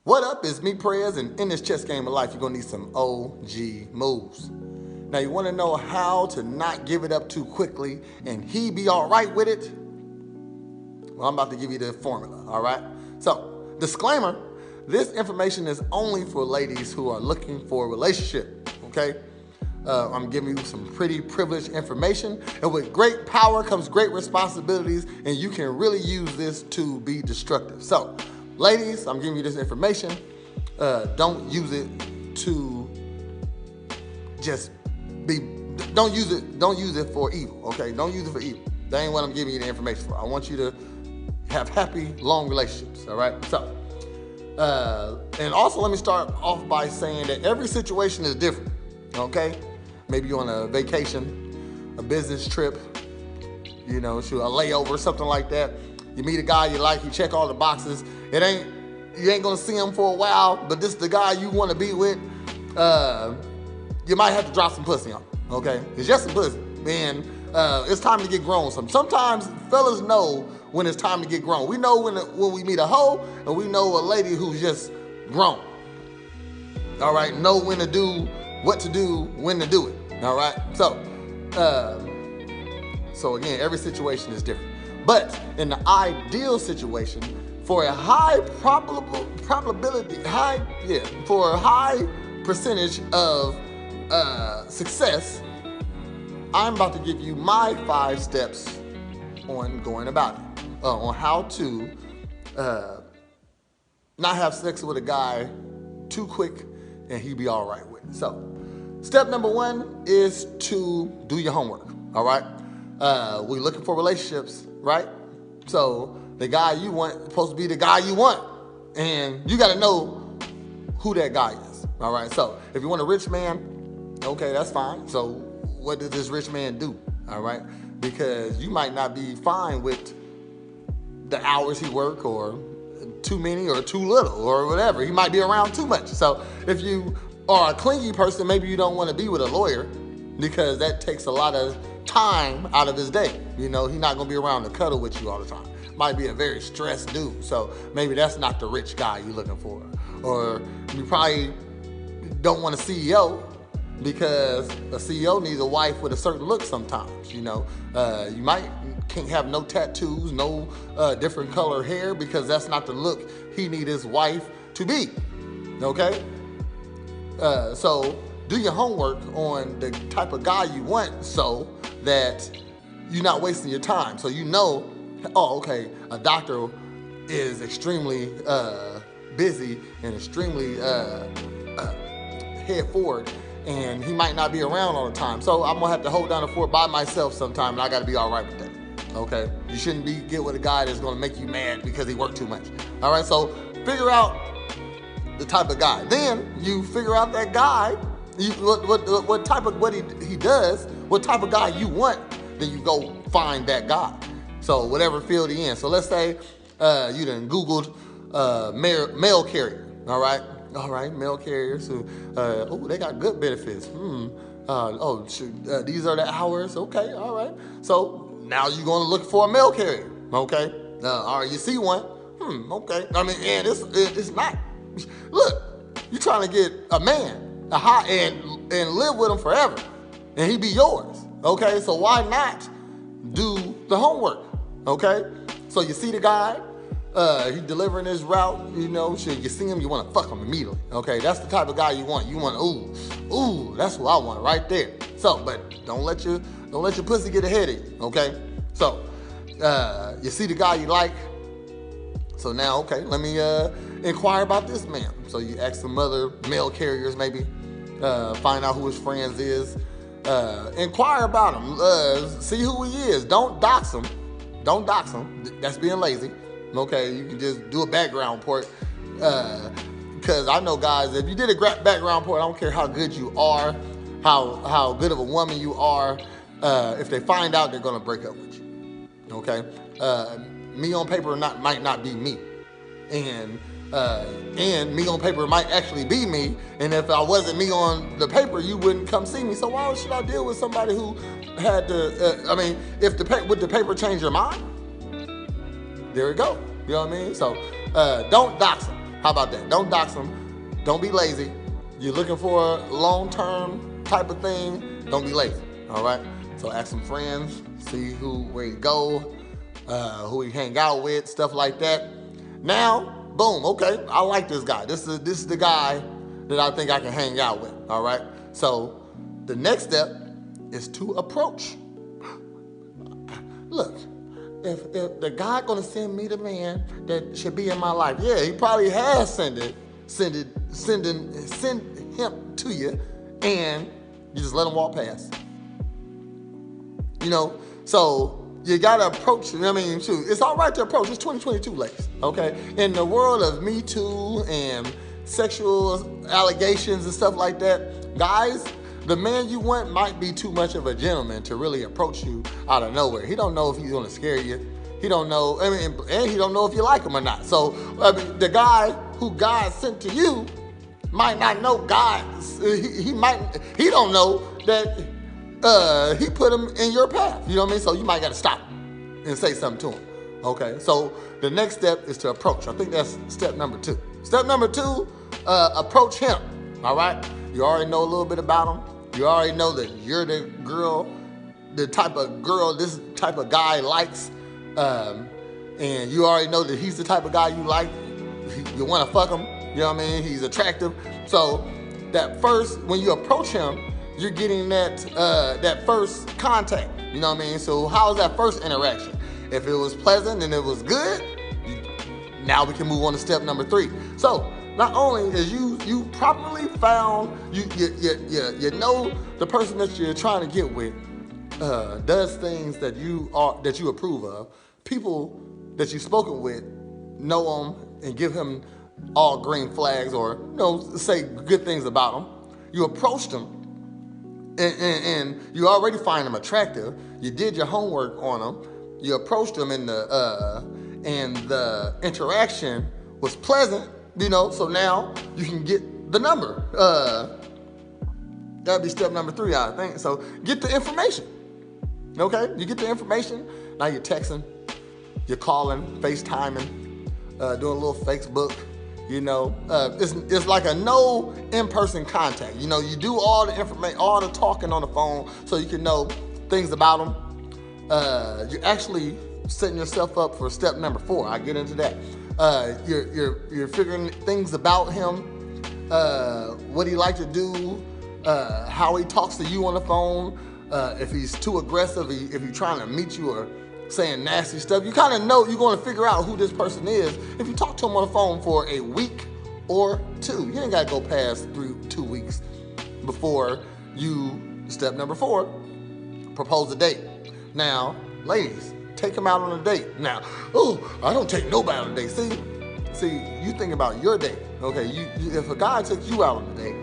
What up? It's me, Prez, and in this chess game of life, you're gonna need some OG moves. Now, you wanna know how to not give it up too quickly and he be all right with it? Well, I'm about to give you the formula, all right? So, disclaimer, this information is only for ladies who are looking for a relationship, okay? I'm giving you some pretty privileged information, and with great power comes great responsibilities, and you can really use this to be destructive. So, ladies, I'm giving you this information. Don't use it to just be. Don't use it for evil. Okay, don't use it for evil. That ain't what I'm giving you the information for. I want you to have happy, long relationships. All right. So, and also let me start off by saying that every situation is different. Okay, maybe you're on a vacation, a business trip, a layover, something like that. You meet a guy you like, you check all the boxes. You ain't gonna see him for a while, but this is the guy you want to be with. You might have to drop some pussy on him, okay? It's just some pussy, and it's time to get grown. Sometimes fellas know when it's time to get grown. We know when we meet a hoe, and we know a lady who's just grown. All right, know when to do, what to do, when to do it. All right, so again, every situation is different. But in the ideal situation, for a high for a high percentage of success, I'm about to give you my 5 steps on going about it, on how to not have sex with a guy too quick and he be all right with it. So, step number 1 is to do your homework, all right? We're looking for relationships, right? So the guy you want is supposed to be the guy you want. And you got to know who that guy is, all right? So if you want a rich man, okay, that's fine. So what does this rich man do, all right? Because you might not be fine with the hours he work, or too many or too little or whatever. He might be around too much. So if you are a clingy person, maybe you don't want to be with a lawyer, because that takes a lot of time out of his day. He's not gonna be around to cuddle with you all the time. Might be a very stressed dude, so maybe that's not the rich guy you're looking for. Or you probably don't want a CEO, because a CEO needs a wife with a certain look sometimes. You can't have no tattoos, no different color hair, because that's not the look he needs his wife to be, okay? So do your homework on the type of guy you want, so that you're not wasting your time. So a doctor is extremely busy and extremely head forward, and he might not be around all the time. So I'm gonna have to hold down the fort by myself sometime, and I gotta be all right with that. Okay? You shouldn't get with a guy that's gonna make you mad because he worked too much. All right? So figure out the type of guy. Then you figure out that guy, what type of what he does, what type of guy you want. Then you go find that guy. So whatever field he in. So let's say you done Googled mail carrier. All right, mail carriers who they got good benefits. These are the hours. Okay, all right. So now you're gonna look for a mail carrier. Okay, all right, you see one. Okay. I mean, and it's not. Look, you're trying to get a man, and live with him forever, and he be yours. Okay, so why not do the homework? Okay, so you see the guy, he delivering his route. You see him, you want to fuck him immediately. Okay, that's the type of guy you want. You want, ooh, that's what I want right there. So, but don't let your pussy get ahead of you. Okay, so you see the guy you like. So now, okay, let me inquire about this man. So you ask some other mail carriers, maybe find out who his friends is. Inquire about him. See who he is. Don't dox him. That's being lazy. Okay, you can just do a background report. Because I know guys, if you did a background report, I don't care how good you are, how good of a woman you are. If they find out, they're gonna break up with you. Okay, me on paper might not be me, and me on paper might actually be me. And if I wasn't me on the paper, you wouldn't come see me. So why should I deal with somebody who had to? Would the paper change your mind? There we go. You know what I mean? So don't dox them. How about that? Don't dox them. Don't be lazy. You're looking for a long-term type of thing. Don't be lazy. All right. So ask some friends, see where you go, who you hang out with, stuff like that. Now, boom. Okay, I like this guy. This is the guy that I think I can hang out with. All right. So the next step is to approach. Look, if the God gonna send me the man that should be in my life, yeah, he probably has send him to you, and you just let him walk past. You know, so you gotta approach. I mean, shoot, it's all right to approach. It's 2022, ladies. Okay, in the world of Me Too and sexual allegations and stuff like that, guys, the man you want might be too much of a gentleman to really approach you out of nowhere. He don't know if he's gonna scare you. He don't know, I mean, and he don't know if you like him or not. So, I mean, the guy who God sent to you might not know God. He don't know that he put him in your path. You know what I mean? So you might gotta stop and say something to him. Okay, so the next step is to approach. I think that's step number 2. Step number 2, approach him. All right, you already know a little bit about him. You already know that you're the girl, the type of girl this type of guy likes, and you already know that he's the type of guy you like. You want to fuck him. You know what I mean? He's attractive. So that first, when you approach him, you're getting that first contact. You know what I mean? So how's that first interaction? If it was pleasant and it was good, now we can move on to step number 3. So not only is you properly found, you know the person that you're trying to get with does things that you approve of. People that you've spoken with know him and give him all green flags, or say good things about him. You approached him and you already find him attractive. You did your homework on him. You approached him and the interaction was pleasant. So now you can get the number. That'd be step number 3, I think. So get the information. Okay, you get the information. Now you're texting, you're calling, FaceTiming, doing a little Facebook. It's like a no in-person contact. You do all the information, all the talking on the phone, so you can know things about them. You're actually setting yourself up for step number 4. I get into that. You're figuring things about him, what he likes to do, how he talks to you on the phone, if he's too aggressive, if he's trying to meet you or saying nasty stuff. You kind of know, you're going to figure out who this person is if you talk to him on the phone for a week or 2. You ain't got to go past 2 weeks before you, step number 4, propose a date. Now, ladies, take him out on a date. Now, I don't take nobody on a date. See, you think about your date. Okay, if a guy took you out on a date,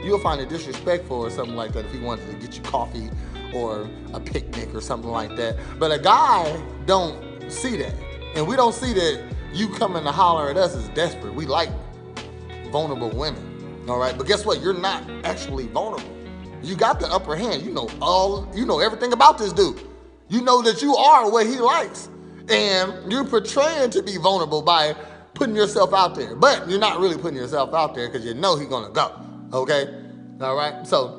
you'll find it disrespectful or something like that if he wanted to get you coffee or a picnic or something like that. But a guy don't see that. And we don't see that you coming to holler at us is desperate. We like vulnerable women, all right? But guess what? You're not actually vulnerable. You got the upper hand. You know everything about this dude. You know that you are what he likes. And you're portraying to be vulnerable by putting yourself out there. But you're not really putting yourself out there because you know he's gonna go, okay? All right, so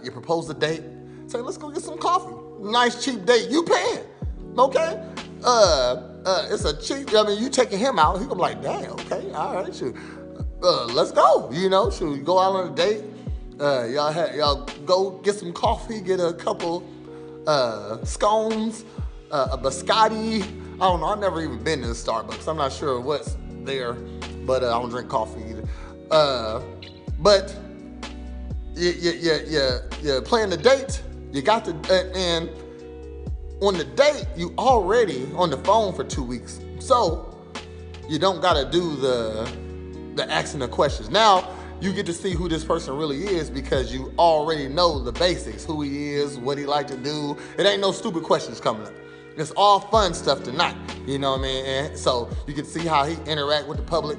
you propose a date. Say, let's go get some coffee. Nice cheap date. You paying, okay? It's a cheap. You taking him out. He gonna be like, damn, okay, all right, shoot. Let's go. Shoot. You go out on a date. Y'all go get some coffee. Get a couple scones, a biscotti. I don't know. I've never even been to Starbucks. I'm not sure what's there, but I don't drink coffee either. But you're playing the date. You got to, and on the date, you already on the phone for 2 weeks. So you don't got to do the asking the questions. Now you get to see who this person really is because you already know the basics, who he is, what he like to do. It ain't no stupid questions coming up. It's all fun stuff tonight. You know what I mean? And so you can see how he interact with the public.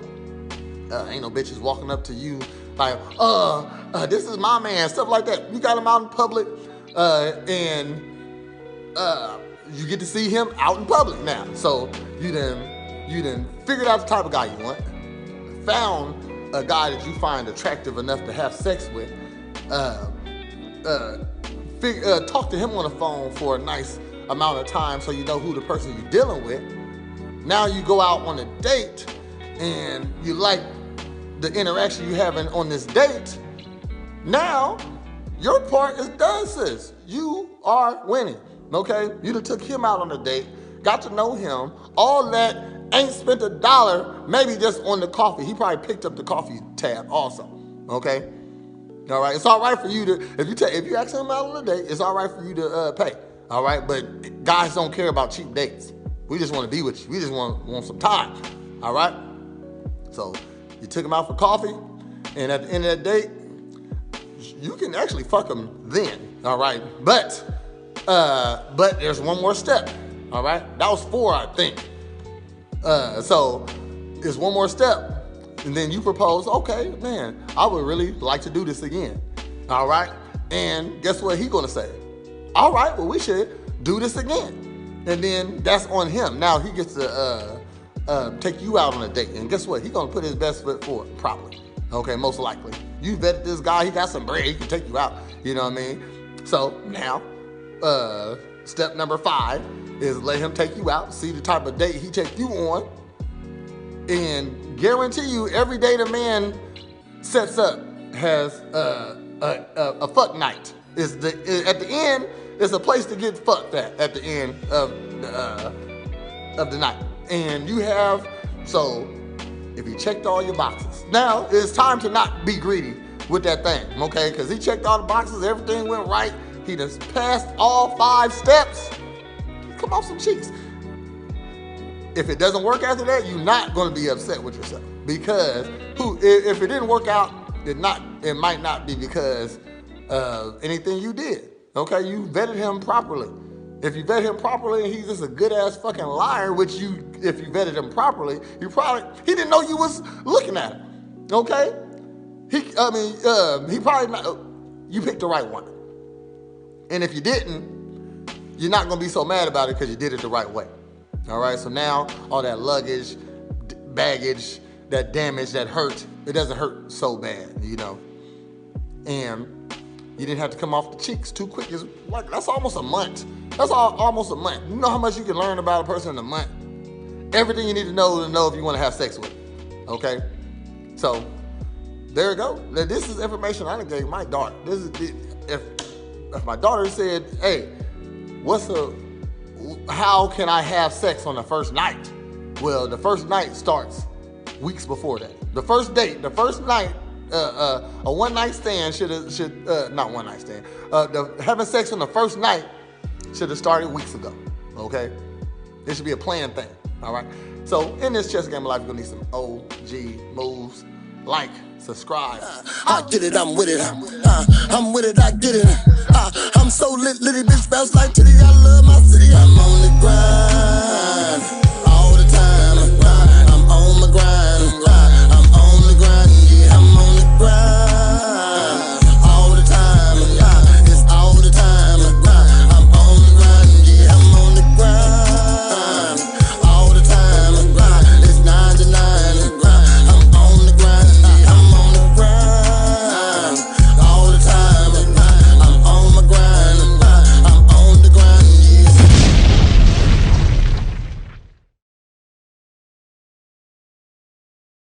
Ain't no bitches walking up to you like, this is my man, stuff like that. You got him out in public, and you get to see him out in public now. So you done figured out the type of guy you want. found a guy that you find attractive enough to have sex with, talk to him on the phone for a nice amount of time so you know who the person you're dealing with. Now you go out on a date and you like the interaction you having on this date. Now your part is done, sis. You are winning, okay? You done took him out on a date, got to know him, all that, ain't spent $1, maybe just on the coffee. He probably picked up the coffee tab also, okay? All right, it's all right for you to, if you ask him out on a date, it's all right for you to pay, all right? But guys don't care about cheap dates. We just want to be with you. We just want some time, all right? So you took him out for coffee, and at the end of that date, you can actually fuck him then, all right? But there's one more step, all right? That was 4, I think. So there's one more step. And then you propose, okay, man, I would really like to do this again, all right? And guess what he's gonna say? All right, well, we should do this again. And then that's on him. Now he gets to take you out on a date. And guess what? He's gonna put his best foot forward, probably, okay, most likely. You vetted this guy, he got some bread, he can take you out, you know what I mean? So now, step number 5 is let him take you out, see the type of date he take you on, and guarantee you every day the man sets up has a fuck night. At the end, it's a place to get fucked at the end of the night. And you have, so if he checked all your boxes, now it's time to not be greedy with that thing, okay? Because he checked all the boxes, everything went right, he just passed all 5 steps, come off some cheeks. If it doesn't work after that, you're not going to be upset with yourself, because if it didn't work out, it might not be because of anything you did. Okay, you vetted him properly. If you vetted him properly and he's just a good ass fucking liar, which if you vetted him properly, he didn't know you was looking at him. Okay, he probably not. You picked the right one, and if you didn't, you're not gonna be so mad about it because you did it the right way. All right, so now all that luggage, baggage, that damage, that hurt, it doesn't hurt so bad, you know. And you didn't have to come off the cheeks too quick. It's like, that's almost a month. That's almost a month. You know how much you can learn about a person in a month? Everything you need to know if you want to have sex with them, okay? So there you go. Now, this is information I done gave my daughter. If my daughter said, hey, how can I have sex on the first night? Well, the first night starts weeks before that. The first date, the first night, a one-night stand not one-night stand. Having sex on the first night should have started weeks ago, okay? It should be a planned thing, all right? So in this chess game of life, you're gonna need some OG moves. Like, subscribe. I get it, I'm with it. I'm with it, I get it. I'm so lit, litty bitch bounce like titty. I love my city. I'm on the grind.